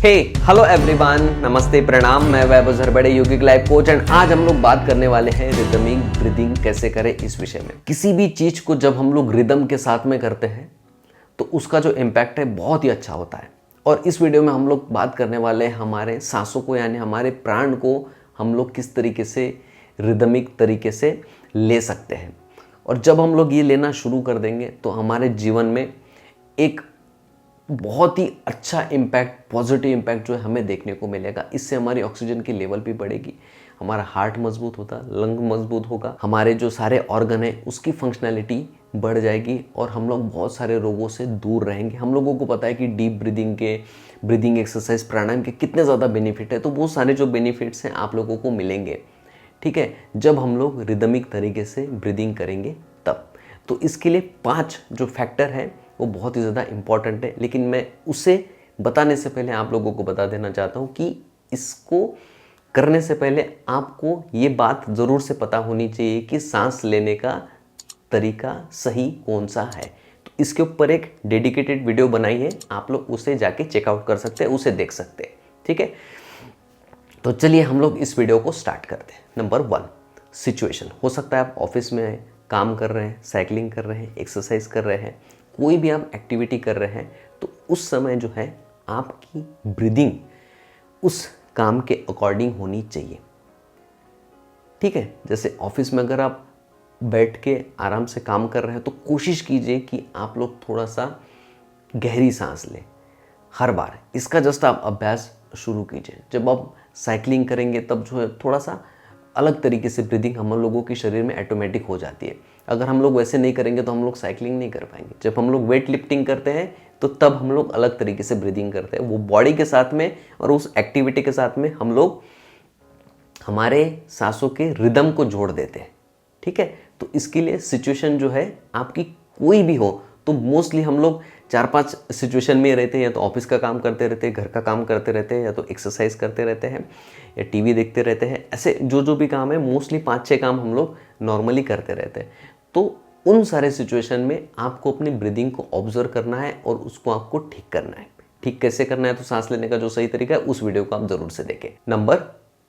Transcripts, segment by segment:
हे hello everyone, नमस्ते प्रणाम। मैं वैभव झरबड़े, योगिक लाइफ कोच, एंड आज हम लोग बात करने वाले हैं रिदमिक ब्रीदिंग कैसे करें इस विषय में। किसी भी चीज को जब हम लोग रिदम के साथ में करते हैं तो उसका जो इम्पैक्ट है बहुत ही अच्छा होता है। और इस वीडियो में हम लोग बात करने वाले हैं हमारे सांसों को, यानी हमारे प्राण को हम लोग किस तरीके से रिदमिक तरीके से ले सकते हैं। और जब हम लोग ये लेना शुरू कर देंगे तो हमारे जीवन में एक बहुत ही अच्छा इम्पैक्ट, पॉजिटिव इम्पैक्ट जो है हमें देखने को मिलेगा। इससे हमारी ऑक्सीजन की लेवल भी बढ़ेगी, हमारा हार्ट मजबूत होता, लंग मजबूत होगा, हमारे जो सारे ऑर्गन है उसकी फंक्शनैलिटी बढ़ जाएगी और हम लोग बहुत सारे रोगों से दूर रहेंगे। हम लोगों को पता है कि डीप ब्रीदिंग एक्सरसाइज, प्राणायाम के कितने ज़्यादा बेनिफिट है, तो वो सारे जो बेनिफिट्स हैं आप लोगों को मिलेंगे, ठीक है, जब हम लोग रिदमिक तरीके से ब्रीदिंग करेंगे तब। तो इसके लिए 5 जो फैक्टर हैं वो बहुत ही ज़्यादा इम्पॉर्टेंट है। लेकिन मैं उसे बताने से पहले आप लोगों को बता देना चाहता हूँ कि इसको करने से पहले आपको ये बात ज़रूर से पता होनी चाहिए कि सांस लेने का तरीका सही कौन सा है। तो इसके ऊपर एक डेडिकेटेड वीडियो बनाई है, आप लोग उसे जाके चेकआउट कर सकते हैं, उसे देख सकते हैं, ठीक है। तो चलिए हम लोग इस वीडियो को स्टार्ट करते हैं। Number 1, situation. हो सकता है आप ऑफिस में हैं, काम कर रहे हैं, साइकिलिंग कर रहे हैं, एक्सरसाइज कर रहे हैं, कोई भी आप एक्टिविटी कर रहे हैं, तो उस समय जो है आपकी ब्रीदिंग उस काम के अकॉर्डिंग होनी चाहिए, ठीक है। जैसे ऑफिस में अगर आप बैठ के आराम से काम कर रहे हैं तो कोशिश कीजिए कि आप लोग थोड़ा सा गहरी सांस लें हर बार। इसका जस्ट आप अभ्यास शुरू कीजिए। जब आप साइकिलिंग करेंगे तब जो है थोड़ा सा अलग तरीके से ब्रीदिंग हम लोगों के शरीर में ऑटोमेटिक हो जाती है। अगर हम लोग वैसे नहीं करेंगे तो हम लोग साइकिलिंग नहीं कर पाएंगे। जब हम लोग वेट लिफ्टिंग करते हैं तो तब हम लोग अलग तरीके से ब्रीदिंग करते हैं, वो बॉडी के साथ में और उस एक्टिविटी के साथ में हम लोग हमारे सांसों के रिदम को जोड़ देते हैं, ठीक है। तो इसके लिए सिचुएशन जो है आपकी कोई भी हो, तो मोस्टली हम लोग 4-5 सिचुएशन में रहते हैं। या तो ऑफिस का काम करते रहते हैं, घर का काम करते रहते हैं, या तो एक्सरसाइज करते रहते हैं, या टीवी देखते रहते हैं। ऐसे जो भी काम है मोस्टली 5-6 काम हम लोग नॉर्मली करते रहते हैं। तो उन सारे सिचुएशन में आपको अपनी ब्रीदिंग को ऑब्जर्व करना है और उसको आपको ठीक करना है। ठीक कैसे करना है, तो सांस लेने का जो सही तरीका है उस वीडियो को आप जरूर से देखें। नंबर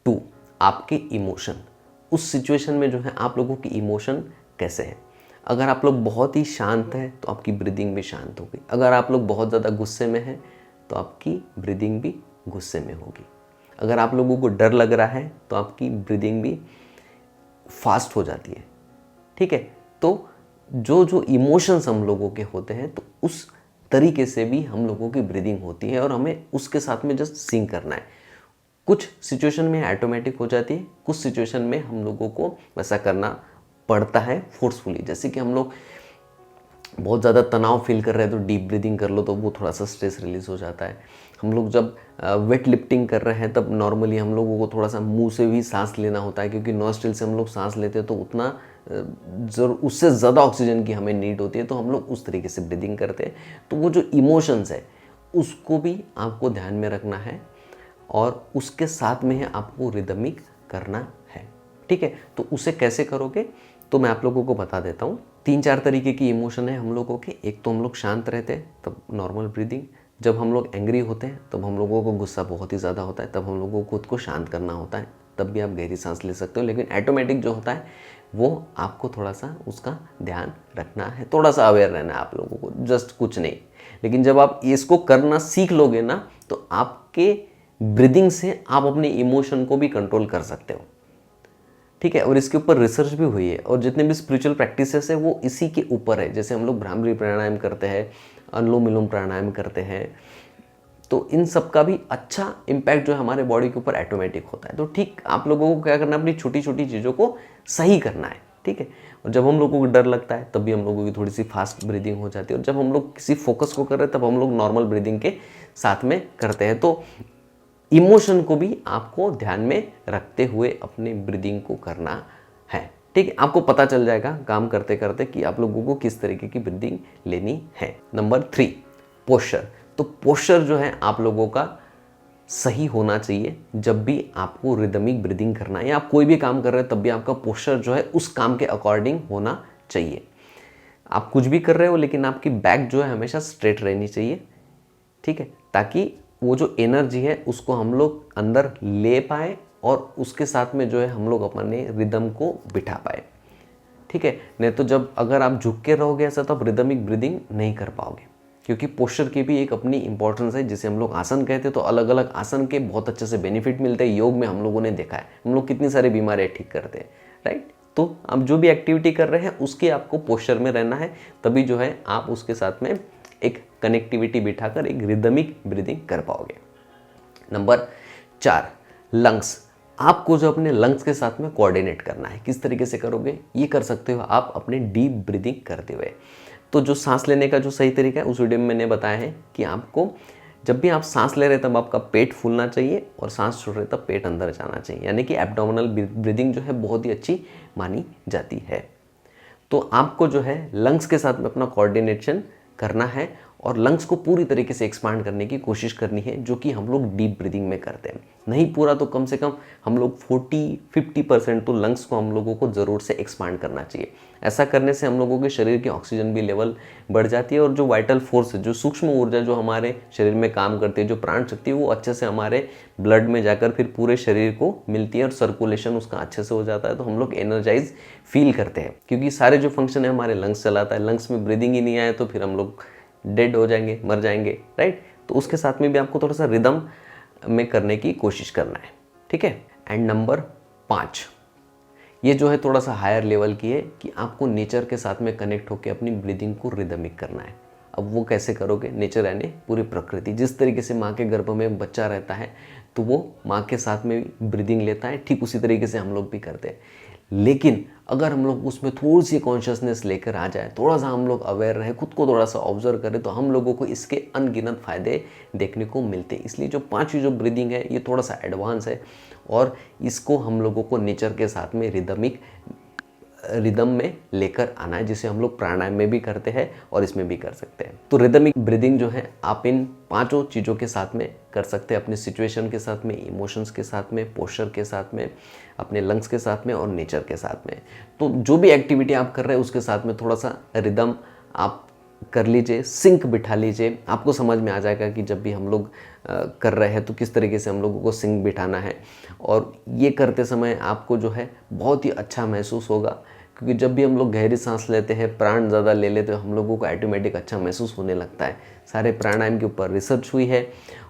2, आपके इमोशन। उस सिचुएशन में जो है आप लोगों की इमोशन कैसे है। अगर आप लोग बहुत ही शांत हैं तो आपकी ब्रीदिंग भी शांत होगी। अगर आप लोग बहुत ज़्यादा गुस्से में हैं तो आपकी ब्रीदिंग भी गुस्से में होगी। अगर आप लोगों को डर लग रहा है तो आपकी ब्रीदिंग भी फास्ट हो जाती है, ठीक है। तो जो इमोशंस हम लोगों के होते हैं तो उस तरीके से भी हम लोगों की ब्रीदिंग होती है और हमें उसके साथ में जस्ट सिंक करना है। कुछ सिचुएशन में ऑटोमेटिक हो जाती है, कुछ सिचुएशन में हम लोगों को वैसा करना पड़ता है फोर्सफुली। जैसे कि हम लोग बहुत ज़्यादा तनाव फील कर रहे हैं तो डीप ब्रीदिंग कर लो तो वो थोड़ा सा स्ट्रेस रिलीज हो जाता है। हम लोग जब वेट लिफ्टिंग कर रहे हैं तब नॉर्मली हम लोगों को थोड़ा सा मुंह से भी सांस लेना होता है, क्योंकि नॉस्ट्रिल से हम लोग सांस लेते हैं तो उतना उससे ज़्यादा ऑक्सीजन की हमें नीड होती है, तो हम लोग उस तरीके से ब्रीदिंग करते हैं। तो वो जो इमोशंस है उसको भी आपको ध्यान में रखना है और उसके साथ में ही आपको रिदमिक करना है, ठीक है। तो उसे कैसे करोगे तो मैं आप लोगों को बता देता हूँ। 3-4 तरीके की इमोशन है हम लोगों के। एक तो हम लोग शांत रहते हैं तब नॉर्मल ब्रीदिंग। जब हम लोग एंग्री होते हैं तब हम लोगों को गुस्सा बहुत ही ज़्यादा होता है, तब हम लोगों को खुद को शांत करना होता है, तब भी आप गहरी सांस ले सकते हो। लेकिन ऑटोमेटिक जो होता है वो आपको थोड़ा सा उसका ध्यान रखना है, थोड़ा सा अवेयर रहना है आप लोगों को, जस्ट कुछ नहीं। लेकिन जब आप इसको करना सीख लोगे ना तो आपके ब्रीदिंग से आप अपने इमोशन को भी कंट्रोल कर सकते हो, ठीक है। और इसके ऊपर रिसर्च भी हुई है और जितने भी स्पिरिचुअल प्रैक्टिसेस है वो इसी के ऊपर है। जैसे हम लोग भ्रामरी प्राणायाम करते हैं, अनुलोम विलोम प्राणायाम करते हैं, तो इन सब का भी अच्छा इम्पैक्ट जो है हमारे बॉडी के ऊपर ऑटोमेटिक होता है। तो ठीक आप लोगों को क्या करना है, अपनी छोटी छोटी चीज़ों को सही करना है, ठीक है। और जब हम लोगों को डर लगता है तब भी हम लोगों की थोड़ी सी फास्ट ब्रीदिंग हो जाती है, और जब हम लोग किसी फोकस को कर रहे हैं तब हम लोग नॉर्मल ब्रीदिंग के साथ में करते हैं। तो इमोशन को भी आपको ध्यान में रखते हुए अपने ब्रीदिंग को करना है, ठीक है। आपको पता चल जाएगा काम करते करते कि आप लोगों को किस तरीके की ब्रीदिंग लेनी है। Number 3, posture. तो पोस्चर जो है आप लोगों का सही होना चाहिए जब भी आपको रिदमिक ब्रीदिंग करना है, या आप कोई भी काम कर रहे हैं तब भी आपका पोस्चर जो है उस काम के अकॉर्डिंग होना चाहिए। आप कुछ भी कर रहे हो लेकिन आपकी बैक जो है हमेशा स्ट्रेट रहनी चाहिए, ठीक है, ताकि वो जो एनर्जी है उसको हम लोग अंदर ले पाए और उसके साथ में जो है हम लोग अपने रिदम को बिठा पाए। ठीक है, नहीं तो जब अगर आप झुक के रहोगे ऐसा तो आप रिदमिक ब्रीदिंग नहीं कर पाओगे, क्योंकि पोस्चर की भी एक अपनी इंपॉर्टेंस है। जिसे हम लोग आसन कहते हैं, तो अलग अलग आसन के बहुत अच्छे से बेनिफिट मिलते हैं। योग में हम लोगों ने देखा है हम लोग कितनी सारी बीमारियाँ ठीक करते हैं, राइट। तो आप जो भी एक्टिविटी कर रहे हैं उसके आपको पोस्चर में रहना है, तभी जो है आप उसके साथ में एक कनेक्टिविटी बिठाकर एक रिदमिक ब्रीदिंग कर पाओगे। Number 4, lungs. आपको जो अपने लंग्स के साथ में कोऑर्डिनेट करना है, किस तरीके से करोगे? ये कर सकते हो आप अपने डीप ब्रीदिंग करते हुए। तो जो सांस लेने का जो सही तरीका है उस वीडियो में मैंने बताया है कि आपको जब भी आप सांस ले रहे तब आपका पेट फूलना चाहिए और सांस छोड़ रहे तब पेट अंदर जाना चाहिए, यानी कि एब्डोमिनल ब्रीदिंग जो है बहुत ही अच्छी मानी जाती है। तो आपको जो है लंग्स के साथ में अपना कोऑर्डिनेशन करना है और लंग्स को पूरी तरीके से एक्सपांड करने की कोशिश करनी है, जो कि हम लोग डीप ब्रीदिंग में करते हैं। नहीं पूरा तो कम से कम हम लोग 40-50% तो लंग्स को हम लोगों को ज़रूर से एक्सपांड करना चाहिए। ऐसा करने से हम लोगों के शरीर की ऑक्सीजन भी लेवल बढ़ जाती है और जो वाइटल फोर्स है, जो सूक्ष्म ऊर्जा जो हमारे शरीर में काम करती है, जो प्राण शक्ति है, वो अच्छे से हमारे ब्लड में जाकर फिर पूरे शरीर को मिलती है और सर्कुलेशन उसका अच्छे से हो जाता है। तो हम लोग एनर्जाइज फील करते हैं, क्योंकि सारे जो फंक्शन है हमारे लंग्स चलाता है। लंग्स में ब्रीदिंग ही नहीं आए तो फिर हम लोग डेड हो जाएंगे, मर जाएंगे, राइट। तो उसके साथ में भी आपको थोड़ा सा रिदम में करने की कोशिश करना है, ठीक है। एंड नंबर 5, ये जो है थोड़ा सा हायर लेवल की है कि आपको नेचर के साथ में कनेक्ट होकर अपनी ब्रीदिंग को रिदमिक करना है। अब वो कैसे करोगे? नेचर यानी पूरी प्रकृति। जिस तरीके से माँ के गर्भ में बच्चा रहता है तो वो माँ के साथ में ब्रीदिंग लेता है, ठीक उसी तरीके से हम लोग भी करते हैं। लेकिन अगर हम लोग उसमें थोड़ी सी कॉन्शियसनेस लेकर आ जाए, थोड़ा सा हम लोग अवेयर रहे, खुद को थोड़ा सा ऑब्जर्व करें, तो हम लोगों को इसके अनगिनत फ़ायदे देखने को मिलते हैं। इसलिए जो 5वीं जो ब्रीदिंग है ये थोड़ा सा एडवांस है और इसको हम लोगों को नेचर के साथ में रिदम में लेकर आना है, जिसे हम लोग प्राणायाम में भी करते हैं और इसमें भी कर सकते हैं। तो रिदमिक ब्रीदिंग जो है आप इन 5 चीज़ों के साथ में कर सकते हैं, अपने सिचुएशन के साथ में, इमोशंस के साथ में, पोस्चर के साथ में, अपने लंग्स के साथ में और नेचर के साथ में। तो जो भी एक्टिविटी आप कर रहे हैं उसके साथ में थोड़ा सा रिदम आप कर लीजिए, सिंक बिठा लीजिए। आपको समझ में आ जाएगा कि जब भी हम लोग कर रहे हैं तो किस तरीके से हम लोगों को सिंक बिठाना है, और ये करते समय आपको जो है बहुत ही अच्छा महसूस होगा, क्योंकि जब भी हम लोग गहरी सांस लेते हैं, प्राण ज़्यादा ले लेते हैं, हम लोगों को ऑटोमेटिक अच्छा महसूस होने लगता है। सारे प्राणायाम के ऊपर रिसर्च हुई है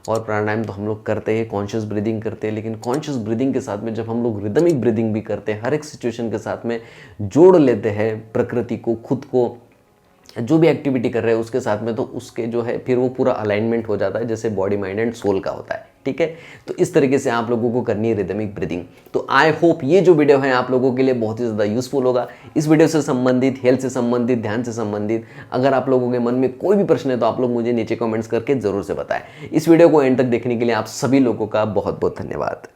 और प्राणायाम तो हम लोग करते हैं, कॉन्शियस ब्रीदिंग करते हैं, लेकिन कॉन्शियस ब्रीदिंग के साथ में जब हम लोग रिदमिक ब्रीदिंग भी करते हैं, हर एक सिचुएशन के साथ में जोड़ लेते हैं प्रकृति को, खुद को, जो भी एक्टिविटी कर रहे हैं उसके साथ में, तो उसके जो है फिर वो पूरा अलाइनमेंट हो जाता है, जैसे बॉडी माइंड एंड सोल का होता है, ठीक है। तो इस तरीके से आप लोगों को करनी है रिदमिक ब्रीदिंग। तो आई होप ये जो वीडियो है आप लोगों के लिए बहुत ही ज़्यादा यूजफुल होगा। इस वीडियो से संबंधित, हेल्थ से संबंधित, ध्यान से संबंधित अगर आप लोगों के मन में कोई भी प्रश्न है तो आप लोग मुझे नीचे कमेंट्स करके ज़रूर से बताएं। इस वीडियो को एंड तक देखने के लिए आप सभी लोगों का बहुत बहुत धन्यवाद।